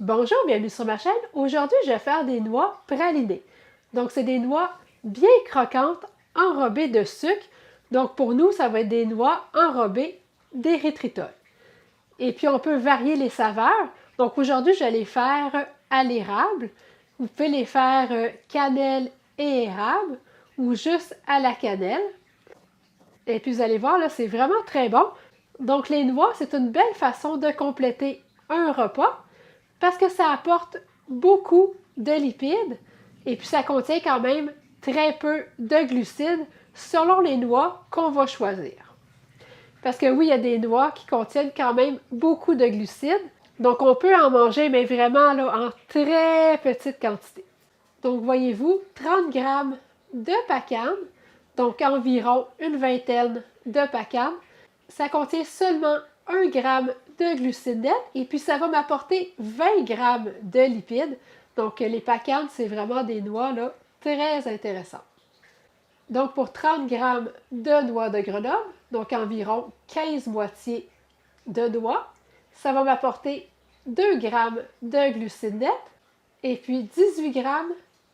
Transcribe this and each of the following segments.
Bonjour, bienvenue sur ma chaîne. Aujourd'hui, je vais faire des noix pralinées. Donc, c'est des noix bien croquantes, enrobées de sucre. Donc, pour nous, ça va être des noix enrobées d'érythritol. Et puis, on peut varier les saveurs. Donc, aujourd'hui, je vais les faire à l'érable. Vous pouvez les faire cannelle et érable ou juste à la cannelle. Et puis, vous allez voir, là, c'est vraiment très bon. Donc, les noix, c'est une belle façon de compléter un repas parce que ça apporte beaucoup de lipides et puis ça contient quand même très peu de glucides selon les noix qu'on va choisir. Parce que oui, il y a des noix qui contiennent quand même beaucoup de glucides, donc on peut en manger, mais vraiment là, en très petite quantité. Donc voyez-vous, 30 g de pacane, donc environ une vingtaine de pacane, ça contient seulement 1 g de glucides nets et puis ça va m'apporter 20 g de lipides. Donc les pacanes, c'est vraiment des noix là, très intéressantes. Donc pour 30 g de noix de Grenoble, donc environ 15 moitiés de noix, ça va m'apporter 2 g de glucides nets et puis 18 g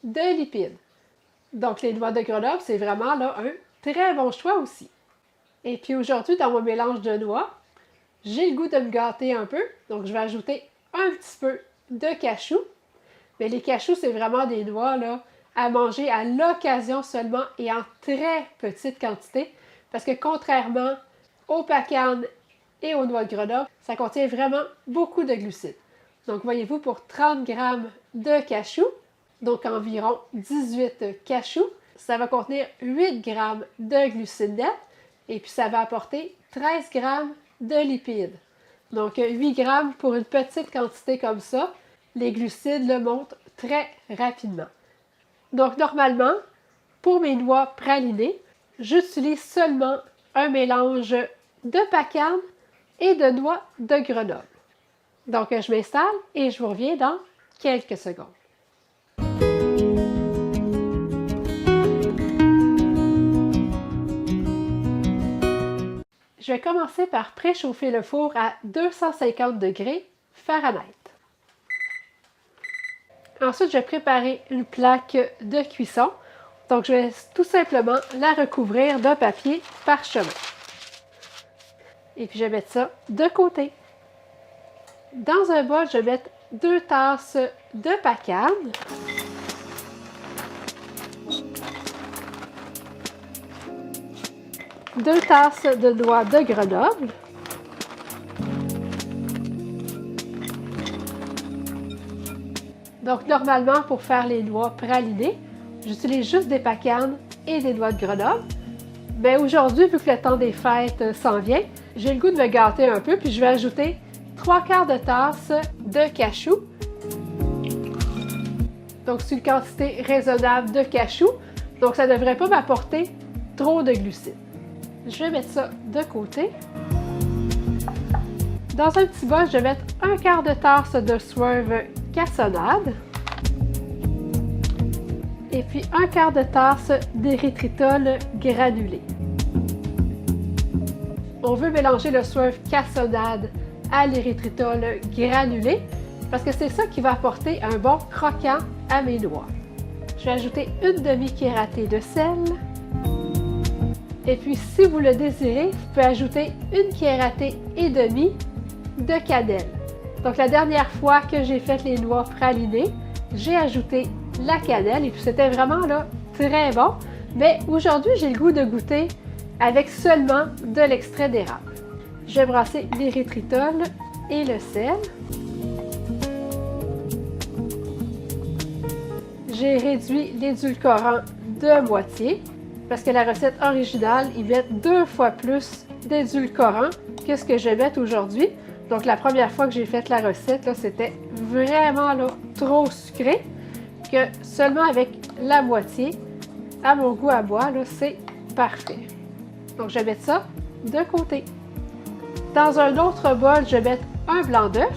de lipides. Donc les noix de Grenoble, c'est vraiment là un très bon choix aussi. Et puis aujourd'hui, dans mon mélange de noix, j'ai le goût de me gâter un peu, donc je vais ajouter un petit peu de cachou. Mais les cachous, c'est vraiment des noix là, à manger à l'occasion seulement et en très petite quantité, parce que contrairement aux pacanes et aux noix de Grenoble, ça contient vraiment beaucoup de glucides. Donc voyez-vous, pour 30 g de cachou, donc environ 18 cachous, ça va contenir 8 g de glucides nets et puis ça va apporter 13 g de lipides. Donc 8 g pour une petite quantité comme ça, les glucides le montent très rapidement. Donc normalement, pour mes noix pralinées, j'utilise seulement un mélange de pacane et de noix de Grenoble. Donc je m'installe et je vous reviens dans quelques secondes. Je vais commencer par préchauffer le four à 250 degrés Fahrenheit. Ensuite, je vais préparer une plaque de cuisson. Donc, je vais tout simplement la recouvrir d'un papier parchemin. Et puis, je vais mettre ça de côté. Dans un bol, je vais mettre 2 tasses de pacane. Deux tasses de noix de Grenoble. Donc, normalement, pour faire les noix pralinées, j'utilise juste des pacanes et des noix de Grenoble. Mais aujourd'hui, vu que le temps des fêtes s'en vient, j'ai le goût de me gâter un peu, puis je vais ajouter 3/4 de tasse de cachou. Donc, c'est une quantité raisonnable de cachou. Donc, ça ne devrait pas m'apporter trop de glucides. Je vais mettre ça de côté. Dans un petit bol, je vais mettre 1/4 de tasse de Swerve cassonade. Et puis 1/4 de tasse d'érythritol granulé. On veut mélanger le Swerve cassonade à l'érythritol granulé parce que c'est ça qui va apporter un bon croquant à mes noix. Je vais ajouter une demi-kératée de sel. Et puis, si vous le désirez, vous pouvez ajouter une kératée et demie de cannelle. Donc, la dernière fois que j'ai fait les noix pralinées, j'ai ajouté la cannelle et puis c'était vraiment là très bon. Mais aujourd'hui, j'ai le goût de goûter avec seulement de l'extrait d'érable. Je vais brasser l'érythritol et le sel. J'ai réduit l'édulcorant de moitié. Parce que la recette originale, ils mettent 2 fois plus d'édulcorant que ce que je vais mettre aujourd'hui. Donc la première fois que j'ai fait la recette, c'était vraiment là, trop sucré, que seulement avec la moitié, à mon goût à moi, c'est parfait. Donc je vais mettre ça de côté. Dans un autre bol, je vais mettre un blanc d'œuf.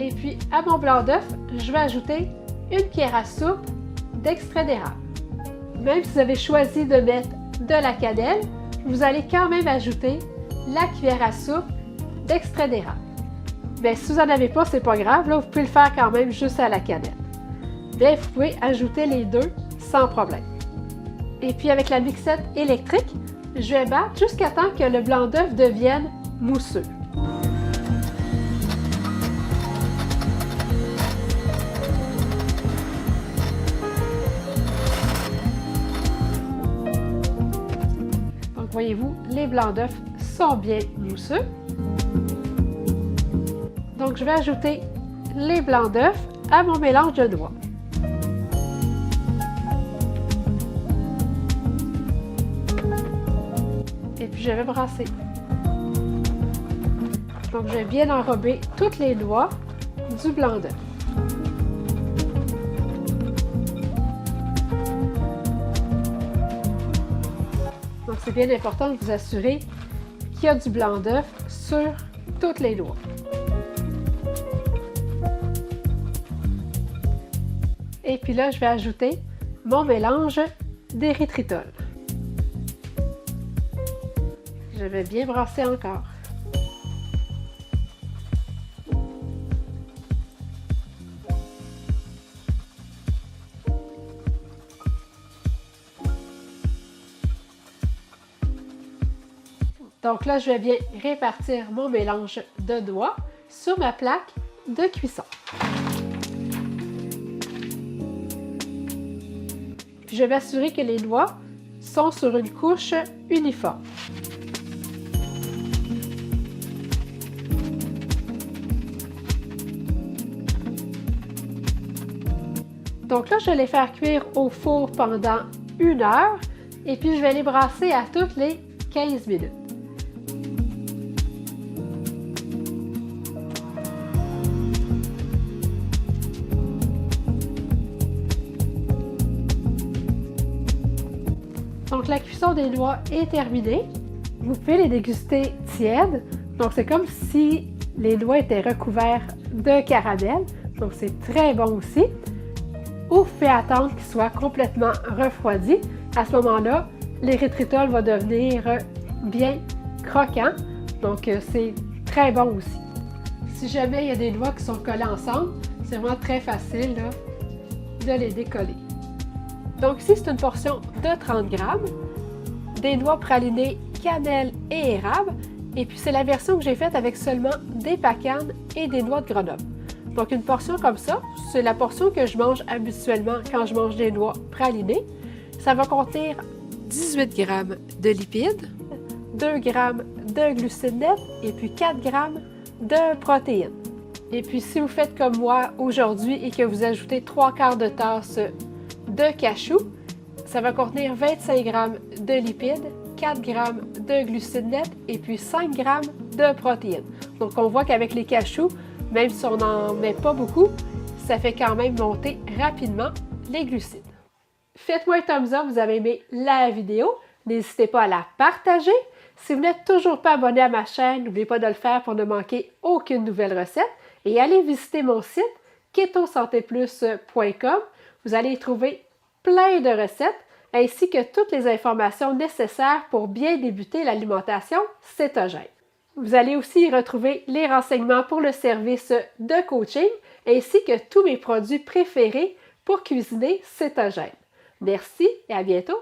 Et puis, à mon blanc d'œuf, je vais ajouter une cuillère à soupe d'extrait d'érable. Même si vous avez choisi de mettre de la cannelle, vous allez quand même ajouter la cuillère à soupe d'extrait d'érable. Bien, si vous n'en avez pas, c'est pas grave, là, vous pouvez le faire quand même juste à la cannelle. Bien, vous pouvez ajouter les deux sans problème. Et puis avec la mixette électrique, je vais battre jusqu'à temps que le blanc d'œuf devienne mousseux. Donc voyez-vous, les blancs d'œufs sont bien mousseux. Donc je vais ajouter les blancs d'œufs à mon mélange de noix. Et puis je vais brasser. Donc je vais bien enrober toutes les noix du blanc d'œuf. Donc c'est bien important de vous assurer qu'il y a du blanc d'œuf sur toutes les noix. Et puis là, je vais ajouter mon mélange d'érythritol. Je vais bien brasser encore. Donc là, je vais bien répartir mon mélange de noix sur ma plaque de cuisson. Puis je vais m'assurer que les noix sont sur une couche uniforme. Donc là, je vais les faire cuire au four pendant 1 heure et puis je vais les brasser à toutes les 15 minutes. Donc la cuisson des noix est terminée. Vous pouvez les déguster tièdes. Donc c'est comme si les noix étaient recouvertes de caramel. Donc c'est très bon aussi. Ou vous pouvez attendre qu'ils soient complètement refroidis. À ce moment-là, l'érythritol va devenir bien croquant. Donc c'est très bon aussi. Si jamais il y a des noix qui sont collées ensemble, c'est vraiment très facile là, de les décoller. Donc ici, c'est une portion de 30 grammes, des noix pralinées cannelle et érable. Et puis c'est la version que j'ai faite avec seulement des pacanes et des noix de Grenoble. Donc une portion comme ça, c'est la portion que je mange habituellement quand je mange des noix pralinées. Ça va contenir 18 g de lipides, 2 g de glucides nets et puis 4 g de protéines. Et puis si vous faites comme moi aujourd'hui et que vous ajoutez 3/4 de tasse de cachou, ça va contenir 25 g de lipides, 4 g de glucides nets et puis 5 g de protéines. Donc on voit qu'avec les cachous, même si on n'en met pas beaucoup, ça fait quand même monter rapidement les glucides. Faites-moi un thumbs up, vous avez aimé la vidéo. N'hésitez pas à la partager. Si vous n'êtes toujours pas abonné à ma chaîne, n'oubliez pas de le faire pour ne manquer aucune nouvelle recette. Et allez visiter mon site ketosantéplus.com. Vous allez y trouver plein de recettes ainsi que toutes les informations nécessaires pour bien débuter l'alimentation cétogène. Vous allez aussi y retrouver les renseignements pour le service de coaching ainsi que tous mes produits préférés pour cuisiner cétogène. Merci et à bientôt!